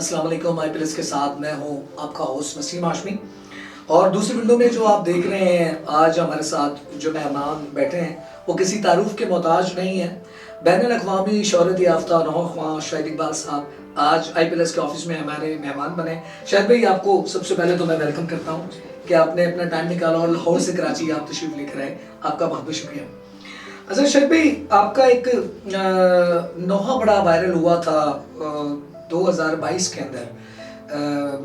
अस्सलाम वालेकुम। IPLS के साथ मैं हूं आपका होस्ट नसीम हाशमी और दूसरी विंडो में जो आप देख रहे हैं आज हमारे साथ जो मेहमान बैठे हैं वो किसी तारुफ के मोहताज नहीं है। बैनुल-अक़वामी शोहरत याफ्ता नौख़्वां शाहिद इकबाल साहब आज IPLS के ऑफिस में हमारे मेहमान बने। शाहिद भाई, आपको सबसे पहले तो मैं वेलकम करता हूँ कि आपने अपना टाइम निकाला और लाहौर से कराची आप तशरीफ़ लेकर आए, आपका बहुत बहुत शुक्रिया। अच्छा शाहिद भाई, आपका एक नोहा बड़ा वायरल हुआ था 2022 के अंदर,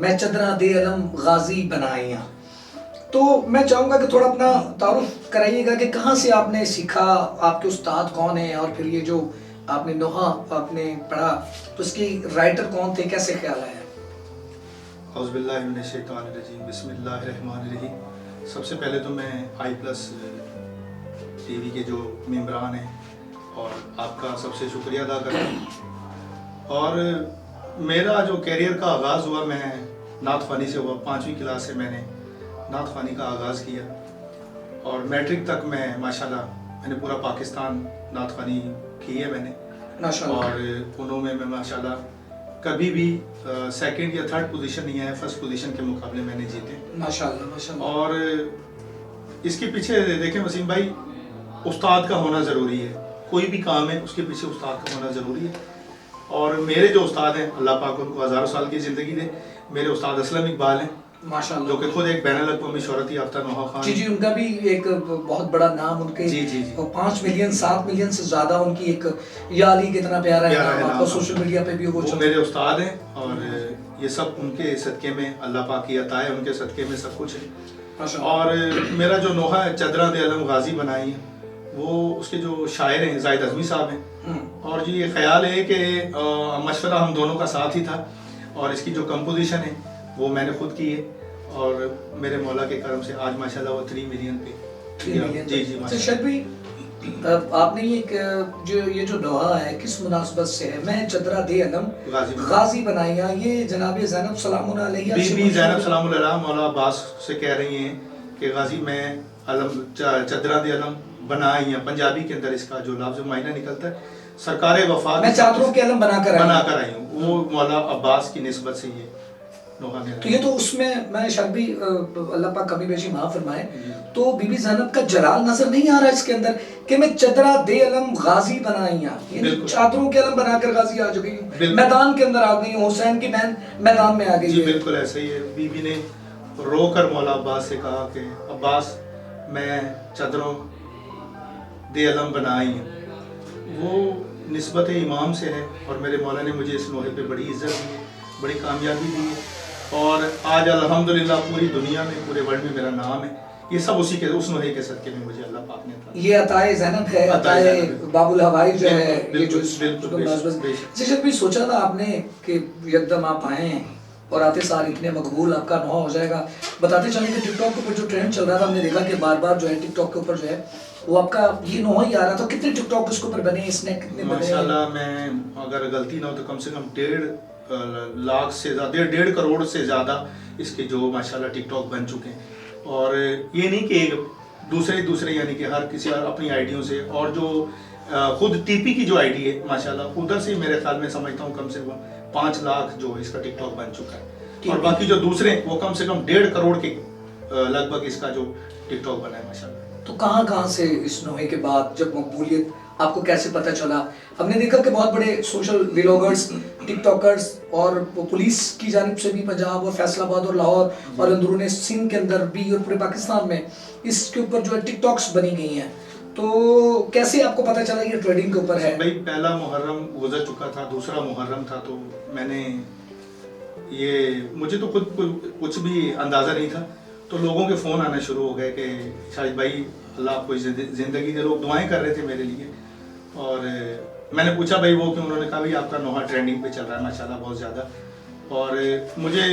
मैं चदरा दे अलम गाजी बनाइया। तो मैं चाहूँगा कि थोड़ा अपना तारुफ कराइएगा कि कहाँ से आपने सीखा, आपके उस्ताद कौन हैं और फिर ये जो आपने नोहा आपने पढ़ा तो इसकी राइटर कौन थे, कैसे ख्याल आया? औज़ुबिल्लाहि मिनश्शैतानिर्रजीम, बिस्मिल्लाहिर्रहमानिर्रहीम। सबसे पहले तो मैं I+ टीवी के जो मेंबरान हैं और आपका सबसे शुक्रिया अदा करता हूँ। और मेरा जो कैरियर का आगाज़ हुआ, मैं नात ख़्वानी से हुआ। 5वीं क्लास से मैंने नात ख़्वानी का आगाज़ किया और मैट्रिक तक मैं माशाल्लाह मैंने पूरा पाकिस्तान नात ख़्वानी की है मैंने माशाल्लाह। और उन्हों में मैं माशाल्लाह कभी भी सेकंड या थर्ड पोजीशन नहीं आया, फर्स्ट पोजीशन के मुकाबले मैंने जीते माशाल्लाह माशाल्लाह। और इसके पीछे देखें वसीम भाई, उस्ताद का होना ज़रूरी है। कोई भी काम है उसके पीछे उस्ताद का होना ज़रूरी है। और मेरे जो उस्ताद हैं, अल्लाह पाक उनको हज़ारों साल की ज़िंदगी दे, मेरे उस्ताद असलम इकबाल हैं माशाल्लाह, जो कि खुद एक बैनुल-अक़वामी शोहरत याफ्ता नोहा खान। जी, उनका भी एक बहुत बड़ा नाम, उनके जी 5 मिलियन 7 मिलियन से ज़्यादा उनकी एक या अली कितना प्यारा है नाम, आपको सोशल मीडिया पे भी वो मेरे उस्ताद हैं और ये सब उनके सदक़े में अल्लाह पाक की अता है, उनके सदक़े में सब कुछ है। और मेरा जो नोहा है चदरा दे अलम गाजी बनाई है, वो उसके जो शायर हैं ज़ाहिद अज़मी साहब हैं। और जी ये ख्याल है कि मशवरा हम दोनों का साथ ही था और इसकी जो कंपोजिशन है वो मैंने खुद की है और मेरे मौला के करम से आज माशाल्लाह वो 3 मिलियन पे। जी शायद भी आपने ये जो नोहा है किस मुनासबत से है, मैं चदरा दे अलम गाजी बनाइया, ये जनाब ज़ैनब सलामुन अलैहा बीबी ज़ैनब सलामुन अलैहा मौला अब्बास से कह रही हैं कि गाजी मैं अलम चदरा दे अलम बनाइया। पंजाबी के अंदर इसका जो लफ्ज़ मायना निकलता है सरकार वफा, मैं चादरों के अलम बनाकर आई हूँ, वो मौला अब्बास की निस्बत से ये नोहा मेरा। तो ये तो उसमें मैं शायद भी अल्लाह पाक कमी बेशी माफ़ फरमाए, तो बीबी ज़ैनब का जलाल नजर नहीं आ रहा इसके अंदर कि मैं चदरा दे अलम गाजी बनाइया, चादरों के अलम बनाकर गाजी आ गई हूँ, मैदान के अंदर आ गई हूँ, हुसैन की बहन मैदान में आ गई है। बिल्कुल ऐसा ही है। बीबी ने रोकर मौला अब्बास से कहा कि अब्बास मैं चदरों दे अलम बनाई है। वो निस्बत इमाम से है और मेरे मौला ने मुझे इस नोहे पे बड़ी इज्जत दी है, बड़ी कामयाबी दी है और आज अल्हम्दुलिल्लाह पूरी दुनिया में, पूरे वर्ल्ड में मेरा नाम है। ये सब उसी के उस नोहे के सदके में मुझे अल्लाह पाक ने था। ये अताए ज़ैनब है, अताए बाबुल हवाई जो है, ये जो बिल्कुल भी सोचा था आपने कि एकदम आप आए हैं और आते सार इतने मकबूल आपका नोहा हो जाएगा। बताते चलें कि टिकटॉक के ऊपर जो ट्रेंड चल रहा था, हमने देखा कि बार बार जो है टिकटॉक के ऊपर जो है वो आपका ये नोहा ही आ रहा था। कितने टिकटॉक उसके ऊपर बने, इसने कितने बने? माशाल्लाह मैं अगर गलती ना हो तो कम से कम 1.5 लाख से ज़्यादा, 1.5 करोड़ से ज़्यादा इसके जो माशाल्लाह टिकटॉक बन चुके हैं। और ये नहीं कि दूसरे यानी कि हर किसी अपनी आईडियों से, और जो खुद टीपी की जो आईडी है माशाल्लाह उधर से मेरे ख्याल में समझता हूँ कम से कम 5 लाख जो इसका टिकटॉक बन चुका है और बाकी जो दूसरे वो कम से कम 1.5 करोड़ के लगभग इसका जो टिकटॉक बना है माशाल्लाह। तो कहाँ से इस नोहे के बाद जब मकबूलियत आपको कैसे पता चला? हमने देखा कि बहुत बड़े सोशल व्लॉगर्स, टिकटॉकर्स और पुलिस की जानिब से भी पंजाब और फैसलाबाद और लाहौर और अंदरूनी सिंध के अंदर भी और पूरे पाकिस्तान में इसके ऊपर जो है टिकटॉक्स बनी गई हैं, तो कैसे आपको पता चला ये ट्रेडिंग के ऊपर है? भाई पहला मुहर्रम गुजर चुका था, दूसरा मुहर्रम था, तो मैंने ये मुझे तो खुद कुछ भी अंदाज़ा नहीं था, तो लोगों के फ़ोन आना शुरू हो गए कि शाहिद भाई अल्लाह आपको ज़िंदगी दे। लोग दुआएं कर रहे थे मेरे लिए और मैंने पूछा भाई वो क्यों? उन्होंने कहा भाई आपका नोहा ट्रेंडिंग पे चल रहा है माशाल्लाह बहुत ज़्यादा। और मुझे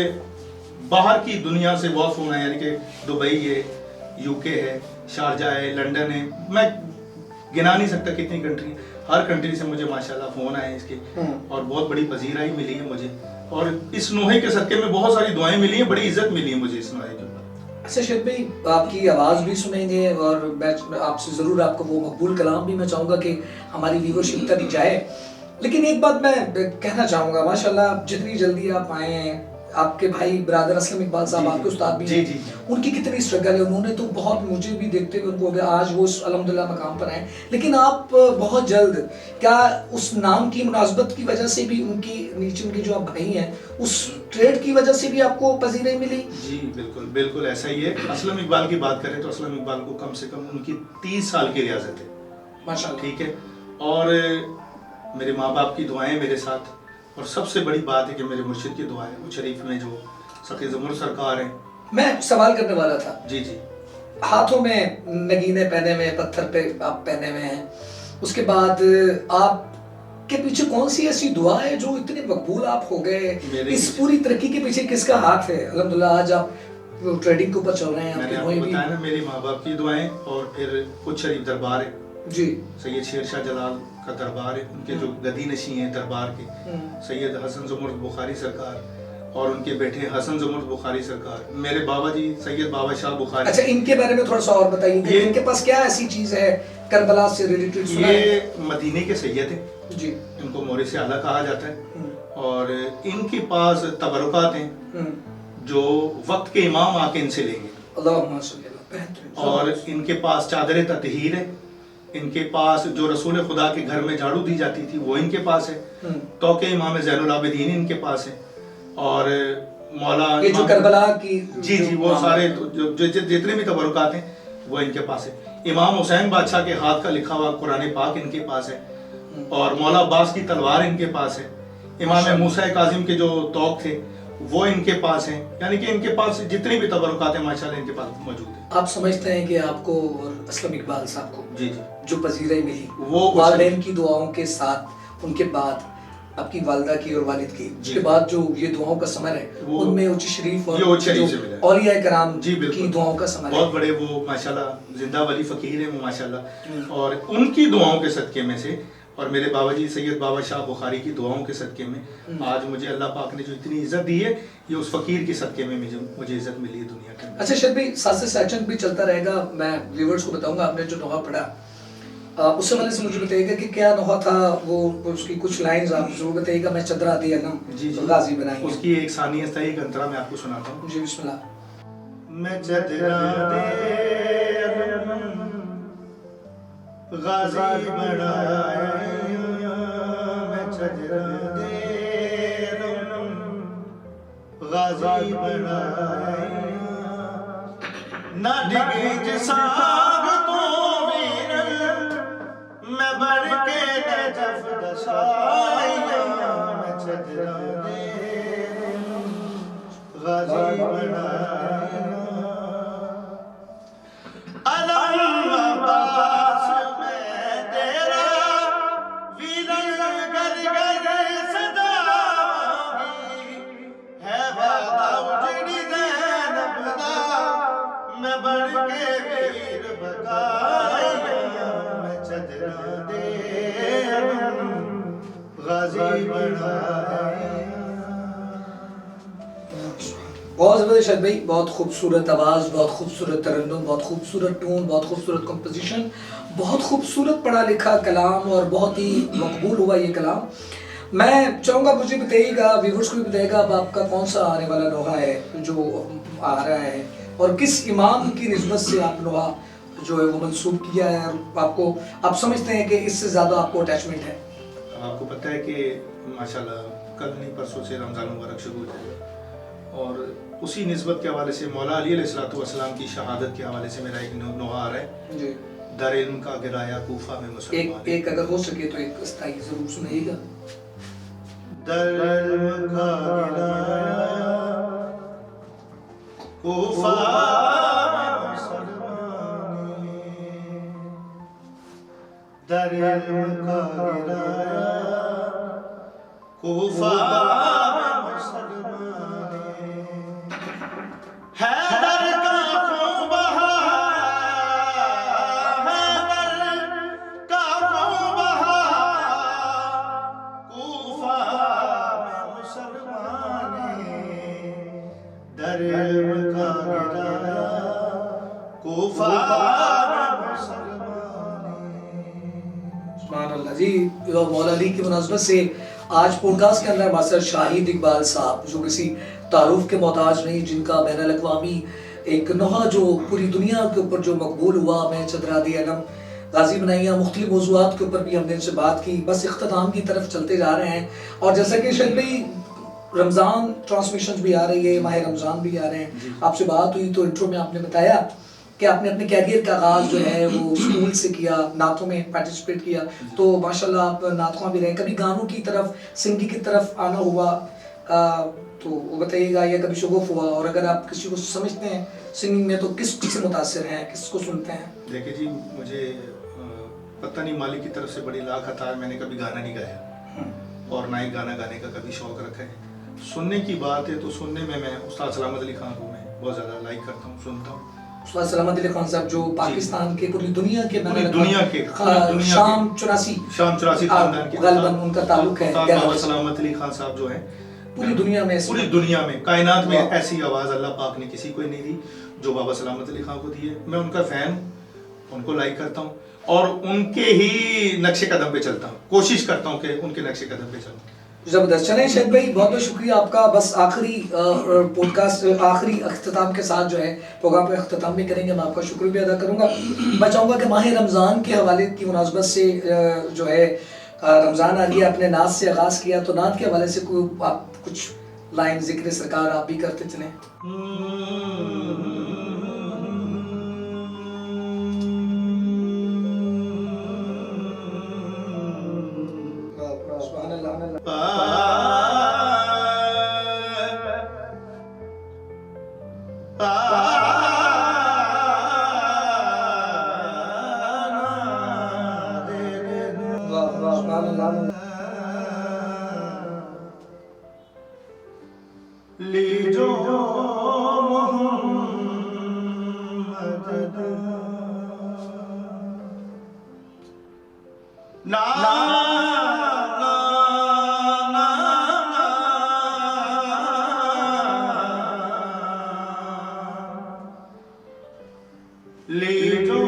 बाहर की दुनिया से बहुत फ़ोन आए, यानी कि दुबई है, UK है, शारजा है, लंदन है, मैं गिना नहीं सकता कितनी कंट्री, हर कंट्री से मुझे माशाल्लाह फ़ोन आए इसके और बहुत बड़ी पजीराई मिली है मुझे और इस नोहे के सदके में बहुत सारी दुआएं मिली हैं, बड़ी इज्जत मिली है मुझे इस नोहे के ऊपर। अच्छा शाहिद भाई, आपकी आवाज़ भी सुनेंगे और मैं आपसे ज़रूर आपको वो मकबूल कलाम भी मैं चाहूँगा कि हमारी व्यूअरशिप तक जाए। लेकिन एक बात मैं कहना चाहूँगा, माशाल्लाह जितनी जल्दी आप आए हैं, आपके भाई ब्रदर असलम इकबाल साहब जी, आपके उस्ताद भी जी, हैं, जी, जी। उनकी कितनी स्ट्रगल है, उन्होंने तो बहुत, मुझे भी देखते हुए उनको हो गया, आज वो अल्हम्दुलिल्लाह मकाम पर आए। लेकिन आप बहुत जल्द, क्या उस नाम की मुनासबत की वजह से भी, उनकी नीचे उनके जो आप भाई हैं, उस ट्रेड की वजह से भी आपको पजीराई मिली? जी बिल्कुल बिल्कुल ऐसा ही है। असलम इकबाल की बात करें तो असलम इकबाल को कम से कम उनकी 30 साल की रियाजत है, माशाल्लाह। ठीक है। और मेरे माँ बाप की दुआएं मेरे साथ, और सबसे बड़ी बात है कि मेरे मुर्शिद की दुआएं, उस शरीफ में जो सखी ज़ुमर सरकार हैं। मैं सवाल करने वाला था, जी जी। हाथों में नगीने पहने हुए, पत्थर पे आप पहने हुए हैं, उसके बाद आप के पीछे कौन सी ऐसी दुआ है जो इतने मकबूल आप हो गए? इस पूरी तरक्की के पीछे किसका हाथ है? अल्हम्दुलिल्लाह आज आप ट्रेडिंग के ऊपर चल रहे हैं, मैंने आपकी आपको दुआएं भी। बताया ना, मेरे माँ बाप की दुआएं, और फिर कुछ शरीफ दरबार है, जी। सैयद शेर शाह जलाल का दरबार है, उनके जो गदी नशी हैं दरबार के, सैयद हसन ज़ुमर बुखारी सरकार, और उनके बेटे हसन ज़ुमर बुखारी सरकार, मेरे बाबा जी सैयद बाबा शाह बुखारी। अच्छा, इनके बारे में थोड़ा सा और बताइए, इनके पास क्या ऐसी चीज है करबला से रिलेटेड? ये मदीने के सैयद हैं जी, इनको मोरे से आला कहा जाता है, और इनके पास तबरुकात हैं जो वक्त के इमाम आके इनसे लेंगे, अल्लाहुम्मा सल्ली अला बेहतरीन। और इनके पास चादर ततहीर है, इनके पास जो रसूल खुदा के घर में झाड़ू दी जाती थी वो इनके पास है, तौके इमाम ज़ैनुल आबिदीन इनके पास है, और मौला ये जो करबला की, जी जी, वो सारे जो जितने भी तबरुकात हैं वो इनके पास है। इमाम हुसैन बादशाह के हाथ का लिखा हुआ कुरान पाक इनके पास है, और मौला अब्बास की तलवार इनके पास है, इमाम मूसा काजिम के जो तौक थे वो इनके पास हैं, यानी कि इनके पास जितनी भी तबरुकात हैं माशाल्लाह इनके पास मौजूद है। आप समझते हैं कि आपको और असलम इकबाल साहब को जी जी जो पजीराई मिली वो वालिदैन की दुआओं के साथ, उनके बाद आपकी वालिदा की और वालिद की, उसके बाद जो ये दुआओं का समर है, उनमें उच्च शरीफ और जो औलिया कराम की दुआओं का समर है, बहुत बड़े वो माशाल्लाह जिंदा वली फकीर हैं वो माशाल्लाह, और उनकी दुआओं के सदके में से, और मेरे बाबा जी सैयद बाबा शाह बुखारी की दुआओं के सदके में आज मुझे अल्लाह पाक ने जो इतनी इज्जत दी है, ये उस फकीर के सदके में मुझे इज्जत मिली है दुनिया के अंदर। अच्छा शेर भाई, साथ से सेक्शन भी चलता रहेगा, मैं व्यूअर्स को बताऊंगा आपने जो नोहा पढ़ा, उससे वाले से मुझे बताइएगा कि क्या नोहा था वो, उसकी कुछ लाइंस आप जरूर बताइएगा। मैं चदरा दे अलम जी जी गाजी बनाएंगे, उसकी एक सानियत है, एक अंतरा मैं आपको सुनाता हूँ। जी बिस्मिल्लाह। मैं चदरा दे गाजी बनाया, मैं चदरा दे गाजी बनाया, ना डिगे जिसाग तो वीर, मैं बढ़ के नजफ दसाया, मैं चदरा दे गाजी बनाया, अलम अब्बास में तेरा वीरन गर गर सदावांगी, है वादा उजड़ी ज़ैनब दा, मैं बढ़ के वीर बकाया, मैं चदरा दे गाजी बनाया। बहुत ज़बरदस्त शेर भाई, बहुत खूबसूरत आवाज़, बहुत खूबसूरत तरन्नुम, बहुत खूबसूरत टून, बहुत खूबसूरत कंपोजिशन, बहुत खूबसूरत पढ़ा लिखा कलाम, और बहुत ही मकबूल हुआ ये कलाम। मैं चाहूँगा मुझे बताइएगा, व्यूअर्स को भी बताइएगा, अब आपका कौन सा आने वाला नोहा है जो आ रहा है, और किस इमाम की निस्बत से आप नोहा जो है वो मंसूब किया है, और आपको आप समझते हैं कि इससे ज़्यादा आपको अटैचमेंट है? आपको पता है कि माशाल्लाह कल नहीं परसों से रमज़ान मुबारक शुरू हो जाएगा, और उसी निस्बत के हवाले से मौला अली अलैहिस्सलाम की शहादत के हवाले से मेरा एक नोहा आ रहा है जी। दर इल्म का गिराया कूफा में मुसलमान। एक अगर हो सके तो एक स्थाई जरूर सुनाइएगा। दर इल्म का गिराया कूफा में मुसलमान, दर इल्म का गिराया कूफा में मुसलमान, हैदर का खून बहा, हैदर का खून बहा, कूफा में मुसलमान, दर इल्म का गिराया कूफा में मुसलमान। सुभान अल्लाह जी, मौला अली की मुनासबत से आज पॉडकास्ट के अंदर हमारे साथ शाहिद इकबाल साहब, जो किसी तारुफ के मोहताज नहीं, जिनका बैनुल अक़वामी एक नोहा जो पूरी दुनिया के ऊपर जो मकबूल हुआ, मैं चंद्रादी अलम गाजी बनाइया, मुख्तलिफ मौज़ूआत के ऊपर भी हमने इनसे बात की। बस इख्तिताम की तरफ चलते जा रहे हैं और जैसा कि शायद भाई रमज़ान ट्रांसमिशन भी आ रही है, माह रमज़ान भी आ रहे हैं, आपसे बात हुई तो इंट्रो में आपने बताया कि आपने अपने कैरियर का आगाज़ जो है वो स्कूल से किया, नातों में पार्टिसिपेट किया, तो माशाल्लाह आप नातों भी रहे। कभी गानों की तरफ, सिंगिंग की तरफ आना हुआ तो वो बताइएगा, या कभी शगुफ हुआ, और अगर आप किसी को समझते हैं सिंगिंग में तो किस से मुतासिर हैं, किसको सुनते हैं? देखिए जी, मुझे पता नहीं मालिक की तरफ से बड़ी लाख अता है, मैंने कभी गाना नहीं गाया और ना ही गाना गाने का कभी शौक रखा है। सुनने की बात है तो सुनने में मैं उस्ताद सलामत अली खान को मैं बहुत ज़्यादा लाइक करता हूँ, सुनता हूँ। उस्ताद सलामत अली खान साहब जो पाकिस्तान के पूरी दुनिया के शाम 84 खानदान के गलबन उनका ताल्लुक है। उस्ताद सलामत अली खान साहब जो हैं पूरी दुनिया में कायनात में ऐसी आवाज़ अल्लाह पाक ने किसी को नहीं दी जो बाबा सलामत अली खान को दी है। मैं उनका फ़ैन हूँ, उनको लाइक करता हूँ और उनके ही नक्शे कदम पे चलता हूँ, कोशिश करता हूँ कि उनके नक्शे कदम पे चलूँ। ज़बरदस्त। चलें शाहिद भाई, बहुत बहुत शुक्रिया आपका। बस आखिरी पॉडकास्ट, आखिरी अख्तिताम के साथ जो है प्रोग्राम का अख्तिताम भी करेंगे। मैं आपका शुक्र भी अदा करूँगा। मैं चाहूँगा कि माह रमज़ान के हवाले की मुनासबत से जो है रमज़ान आ रही है, अपने नात से आगाज़ किया, तो नात के हवाले से कोई आप कुछ लाइन ज़िक्र सरकार आप भी करते चलें। लीजो ना लीजो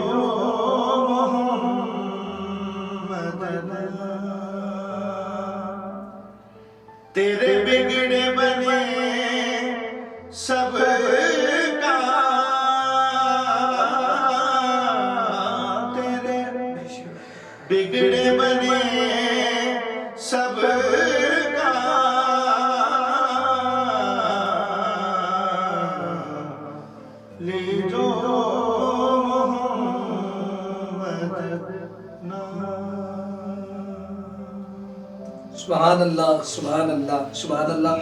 तेरे बिगड़े बने सब का, तेरे बिगड़े बने सब का, लीजो सुभान अल्लाह, सुभान अल्लाह, सुभान अल्लाह।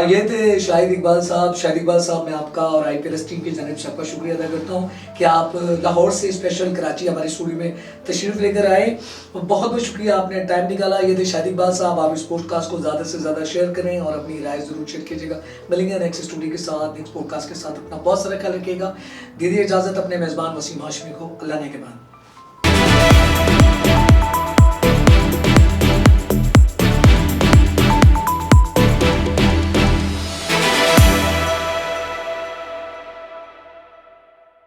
ये थे शाहिद इकबाल साहब। शाहिद इकबाल साहब, मैं आपका और IPLS टीम की जानिब से आपका शुक्रिया अदा करता हूँ कि आप लाहौर से स्पेशल कराची हमारी स्टूडियो में तशरीफ़ लेकर आए। बहुत बहुत शुक्रिया, आपने टाइम निकाला। ये थे शाहिद इकबाल साहब। आप इस पॉडकास्ट को ज़्यादा से ज़्यादा शेयर करें और अपनी राय ज़रूर शेयर कीजिएगा। मिलेंगे नेक्स्ट स्टूडियो के साथ, नेक्स्ट पॉडकास्ट के साथ। अपना बहुत सारा ख्याल रखिएगा। दीजिए इजाज़त अपने मेज़बान वसीम हाशमी को। अल्लाह ने के बाद।